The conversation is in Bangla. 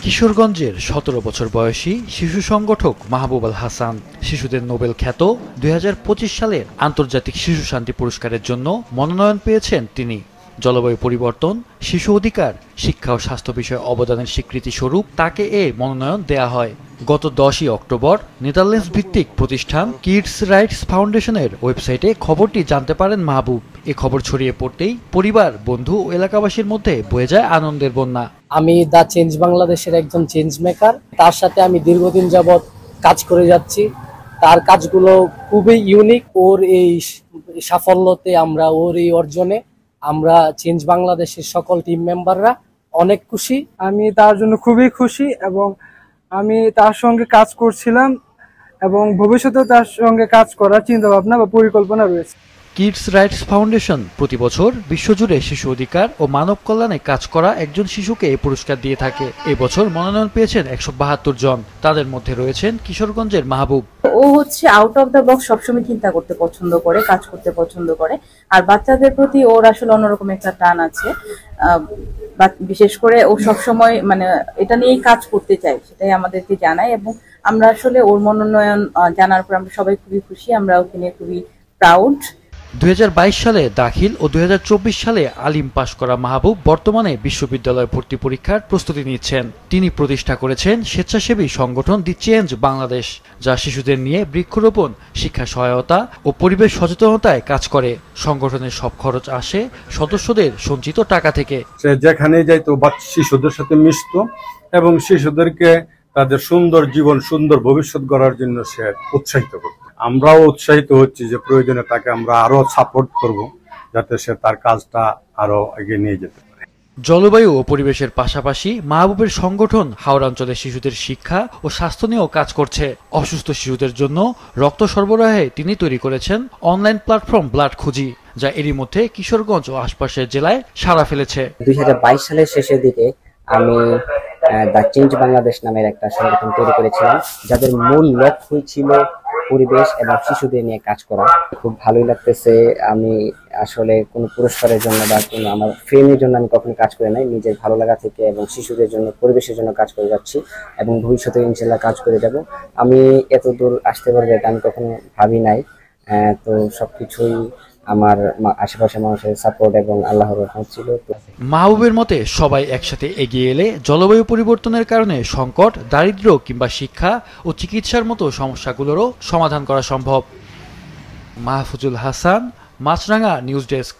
কিশোরগঞ্জের ১৭ বছর বয়সী শিশু সংগঠক মাহবুব আল হাসান শিশুদের নোবেল খ্যাত ২০২৫ সালের আন্তর্জাতিক শিশু শান্তি পুরস্কারের জন্য মনোনয়ন পেয়েছেন তিনি। জলবায়ু পরিবর্তন, শিশু অধিকার, শিক্ষা ও স্বাস্থ্য বিষয়ে অবদানের স্বীকৃতি স্বরূপ তাকে এ মনোনয়ন দেয়া হয়। গত ১০ই অক্টোবর নেদারল্যান্ডস ভিত্তিক প্রতিষ্ঠান কিডস রাইটস ফাউন্ডেশনের ওয়েবসাইটে খবরটি জানতে পারেন মাহবুব। এ খবর ছড়িয়ে পড়তেই পরিবার, বন্ধু ও এলাকাবাসীর মধ্যে বয়ে যায় আনন্দের বন্যা। আমি দ্য চেঞ্জ বাংলাদেশের একজন চেঞ্জ মেকার। তার সাথে আমি দীর্ঘদিন যাবৎ কাজ করে যাচ্ছি। তার কাজগুলো খুবই ইউনিক। ওর এই সাফল্যতে ওর এই অর্জনে আমরা চেঞ্জ বাংলাদেশের সকল টিম মেম্বাররা অনেক খুশি। আমি তার জন্য খুবই খুশি এবং আমি তার সঙ্গে কাজ করছিলাম এবং ভবিষ্যতেও তার সঙ্গে কাজ করার চিন্তা ভাবনা বা পরিকল্পনা রয়েছে। কিডস রাইটস ফাউন্ডেশন প্রতি বছর বিশ্বজুড়ে শিশু অধিকার ও মানব কল্যাণে কাজ করা একজন শিশুকে এই পুরস্কার দিয়ে থাকে। এবছর মনোনয়ন পেয়েছেন ১৭২ জন। তাদের মধ্যে রয়েছেন কিশোরগঞ্জের মাহবুব। ও হচ্ছে আউট অফ দ্য বক্স, সবসময় চিন্তা করতে পছন্দ করে, কাজ করতে পছন্দ করে। আর বাচ্চাদের প্রতি ওর আসলে অন্যরকম একটা টান আছে। বিশেষ করে ও সবসময় এটা নিয়েই কাজ করতে চায়, সেটাই আমাদেরকে জানায়। এবং আমরা আসলে ওর মনোনয়ন জানার পর আমরা সবাই খুবই খুশি, আমরা ওকে নিয়ে খুবই প্রাউড। ২০২২ সালে দাখিল ও ২০২৪ সালে আলিম পাশ করা মাহবুব বর্তমানে বিশ্ববিদ্যালয় ভর্তি পরীক্ষার প্রস্তুতি নিচ্ছেন। তিনি প্রতিষ্ঠা করেছেন স্বেচ্ছাসেবী সংগঠন দি চেঞ্জ বাংলাদেশ, যা শিশুদের নিয়ে বৃক্ষরোপণ, শিক্ষা সহায়তা ও পরিবেশ সচেতনতায় কাজ করে। সংগঠনের সব খরচ আসে সদস্যদের সঞ্চিত টাকা থেকে। সে যেখানে যাইতো শিশুদের সাথে মিশত এবং শিশুদেরকে তাদের সুন্দর জীবন, সুন্দর ভবিষ্যৎ গড়ার জন্য সে উৎসাহিত করত। আমরাও উৎসাহিত হচ্ছি যে প্রয়োজনে তাকে আমরা আরো সাপোর্ট করব, যাতে সে তার কাজটা আরো এগিয়ে নিয়ে যেতে পারে। জলবায়ু ও পরিবেশের পাশাপাশি মাহবুবের সংগঠন হাওড় অঞ্চলের শিশুদের শিক্ষা ও স্বাস্থ্য নিয়েও কাজ করছে। অসুস্থ শিশুদের জন্য রক্ত সরবরাহে তিনি তৈরি করেছেন অনলাইন প্ল্যাটফর্ম ব্লাড খুঁজি, যা এরই মধ্যে কিশোরগঞ্জ ও আশপাশের জেলায় সাড়া ফেলেছে। ২০২২ সালের শেষের দিকে আমি দ্য চেঞ্জ বাংলাদেশ নামের একটা সংগঠন তৈরি করেছিলাম, যাদের মূল লক্ষ্যই ছিল পরিবেশ এবং শিশুদের নিয়ে কাজ করা। খুব ভালোই লাগতেছে। আমি আসলে কোনো পুরস্কারের জন্য বা কোনো আমার ফেমের জন্য আমি কখনো কাজ করে নাই, নিজের ভালো লাগা থেকে এবং শিশুদের জন্য, পরিবেশের জন্য কাজ করে যাচ্ছি এবং ভবিষ্যতে ইনশাল্লাহ কাজ করে যাব। আমি এত দূর আসতে পারবো এটা আমি কখনো ভাবি নাই। তো সবকিছুই আমার আশেপাশের মানুষের সাপোর্ট এবং আল্লাহর রহমত ছিল। মাহবুবের মতে সবাই একসাথে এগিয়ে এলে জলবায়ু পরিবর্তনের কারণে সংকট, দারিদ্র্য কিংবা শিক্ষা ও চিকিৎসার মতো সমস্যাগুলোরও সমাধান করা সম্ভব। মাহফুজুল হাসান, মাছরাঙা নিউজ ডেস্ক।